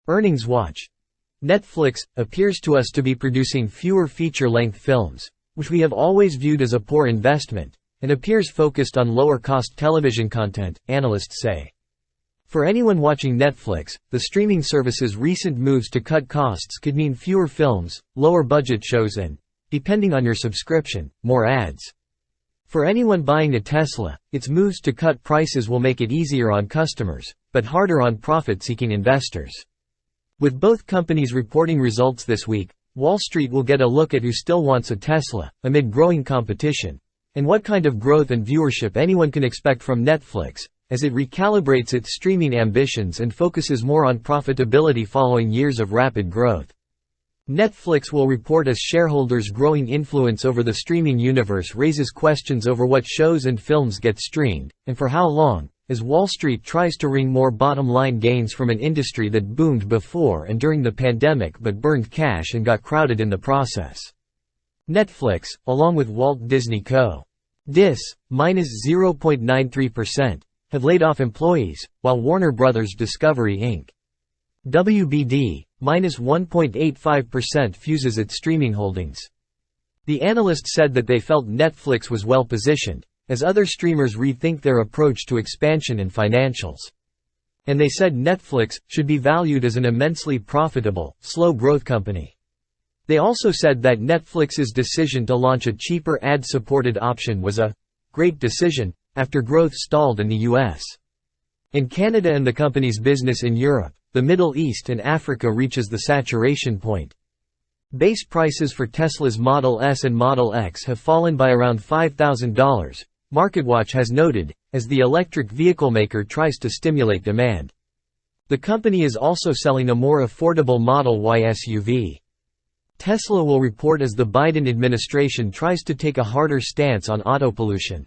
Earnings watch. Netflix appears to us to be producing fewer feature-length films, which we have always viewed as a poor investment, and appears focused on lower-cost television content, analysts say. For anyone watching Netflix, the streaming service's recent moves to cut costs could mean fewer films, lower budget shows and, depending on your subscription, more ads. For anyone buying a Tesla, its moves to cut prices will make it easier on customers, but harder on profit-seeking investors. With both companies reporting results this week, Wall Street will get a look at who still wants a Tesla, amid growing competition, and what kind of growth and viewership anyone can expect from Netflix, as it recalibrates its streaming ambitions and focuses more on profitability following years of rapid growth. Netflix will report as shareholders' growing influence over the streaming universe raises questions over what shows and films get streamed, and for how long, as Wall Street tries to wring more bottom-line gains from an industry that boomed before and during the pandemic but burned cash and got crowded in the process. Netflix, along with Walt Disney Co. Dis, -0.93%, have laid off employees, while Warner Bros. Discovery Inc. WBD, -1.85% fuses its streaming holdings. The analyst said that they felt Netflix was well positioned, as other streamers rethink their approach to expansion and financials. And they said Netflix should be valued as an immensely profitable, slow-growth company. They also said that Netflix's decision to launch a cheaper ad-supported option was a great decision, after growth stalled in the US. In Canada and the company's business in Europe, the Middle East and Africa reaches the saturation point. Base prices for Tesla's Model S and Model X have fallen by around $5,000, MarketWatch has noted, as the electric vehicle maker tries to stimulate demand. The company is also selling a more affordable Model Y SUV. Tesla will report as the Biden administration tries to take a harder stance on auto pollution.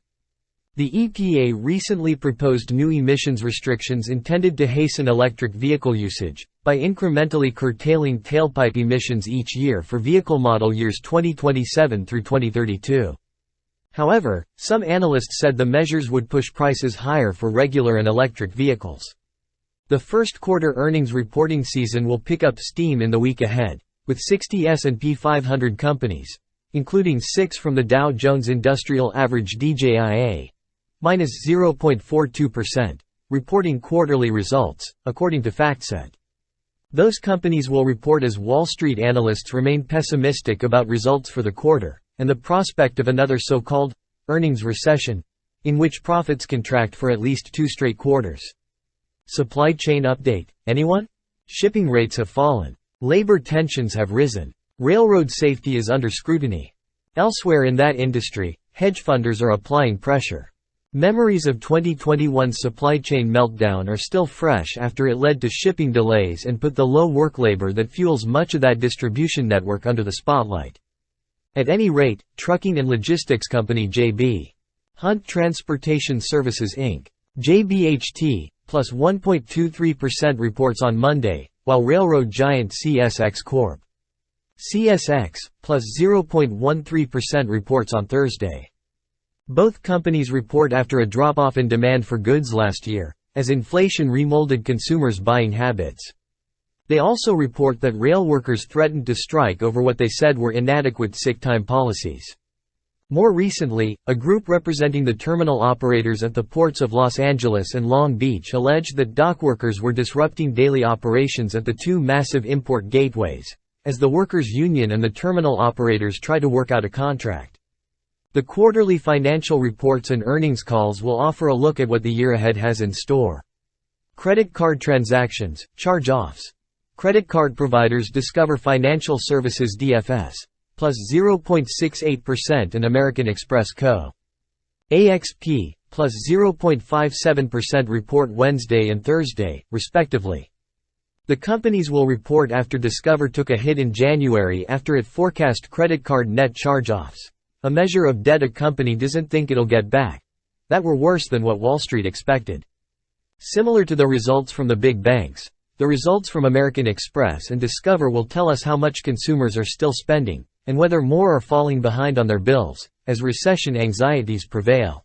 The EPA recently proposed new emissions restrictions intended to hasten electric vehicle usage, by incrementally curtailing tailpipe emissions each year for vehicle model years 2027 through 2032. However, some analysts said the measures would push prices higher for regular and electric vehicles. The first quarter earnings reporting season will pick up steam in the week ahead, with 60 S&P 500 companies, including 6 from the Dow Jones Industrial Average DJIA, -0.42%, reporting quarterly results, according to FactSet. Those companies will report as Wall Street analysts remain pessimistic about results for the quarter, and the prospect of another so-called earnings recession, in which profits contract for at least 2 straight quarters. Supply chain update, anyone? Shipping rates have fallen. Labor tensions have risen. Railroad safety is under scrutiny. Elsewhere in that industry, hedge funders are applying pressure. Memories of 2021's supply chain meltdown are still fresh after it led to shipping delays and put the low work labor that fuels much of that distribution network under the spotlight. At any rate, trucking and logistics company J.B. Hunt Transportation Services Inc. JBHT, plus 1.23% reports on Monday, while railroad giant CSX Corp. CSX, plus 0.13% reports on Thursday. Both companies report after a drop-off in demand for goods last year, as inflation remolded consumers' buying habits. They also report that rail workers threatened to strike over what they said were inadequate sick-time policies. More recently, a group representing the terminal operators at the ports of Los Angeles and Long Beach alleged that dock workers were disrupting daily operations at the 2 massive import gateways, as the workers' union and the terminal operators try to work out a contract. The quarterly financial reports and earnings calls will offer a look at what the year ahead has in store. Credit card transactions, charge-offs. Credit card providers Discover Financial Services DFS, plus 0.68% and American Express Co. AXP, plus 0.57% report Wednesday and Thursday, respectively. The companies will report after Discover took a hit in January after it forecast credit card net charge-offs, a measure of debt a company doesn't think it'll get back, that were worse than what Wall Street expected. Similar to the results from the big banks, the results from American Express and Discover will tell us how much consumers are still spending, and whether more are falling behind on their bills, as recession anxieties prevail.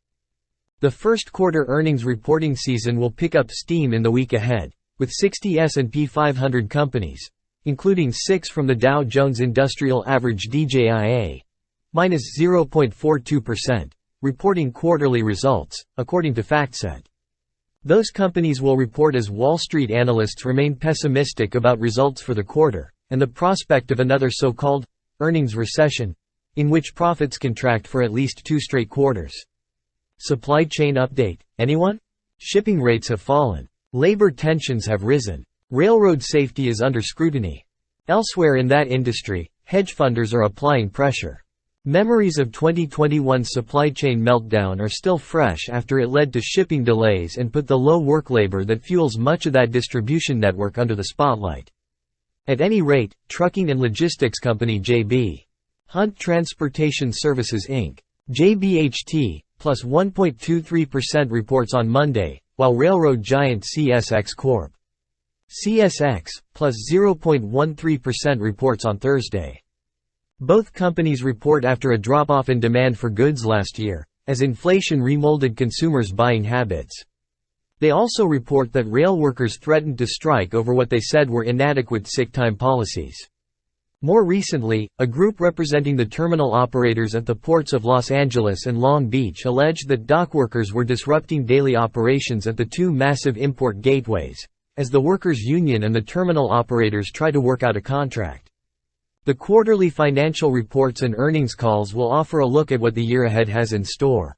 The first quarter earnings reporting season will pick up steam in the week ahead, with 60 S&P 500 companies, including 6 from the Dow Jones Industrial Average DJIA, minus 0.42%, reporting quarterly results, according to FactSet. Those companies will report as Wall Street analysts remain pessimistic about results for the quarter, and the prospect of another so-called earnings recession, in which profits contract for at least 2 straight quarters. Supply chain update. Anyone? Shipping rates have fallen. Labor tensions have risen. Railroad safety is under scrutiny. Elsewhere in that industry, hedge funders are applying pressure. Memories of 2021's supply chain meltdown are still fresh after it led to shipping delays and put the low work labor that fuels much of that distribution network under the spotlight. At any rate, trucking and logistics company J.B. Hunt Transportation Services Inc. JBHT, plus 1.23% reports on Monday, while railroad giant CSX Corp. CSX, plus 0.13% reports on Thursday. Both companies report after a drop-off in demand for goods last year, as inflation remolded consumers' buying habits. They also report that rail workers threatened to strike over what they said were inadequate sick time policies. More recently, a group representing the terminal operators at the ports of Los Angeles and Long Beach alleged that dock workers were disrupting daily operations at the 2 massive import gateways, as the workers' union and the terminal operators try to work out a contract. The quarterly financial reports and earnings calls will offer a look at what the year ahead has in store.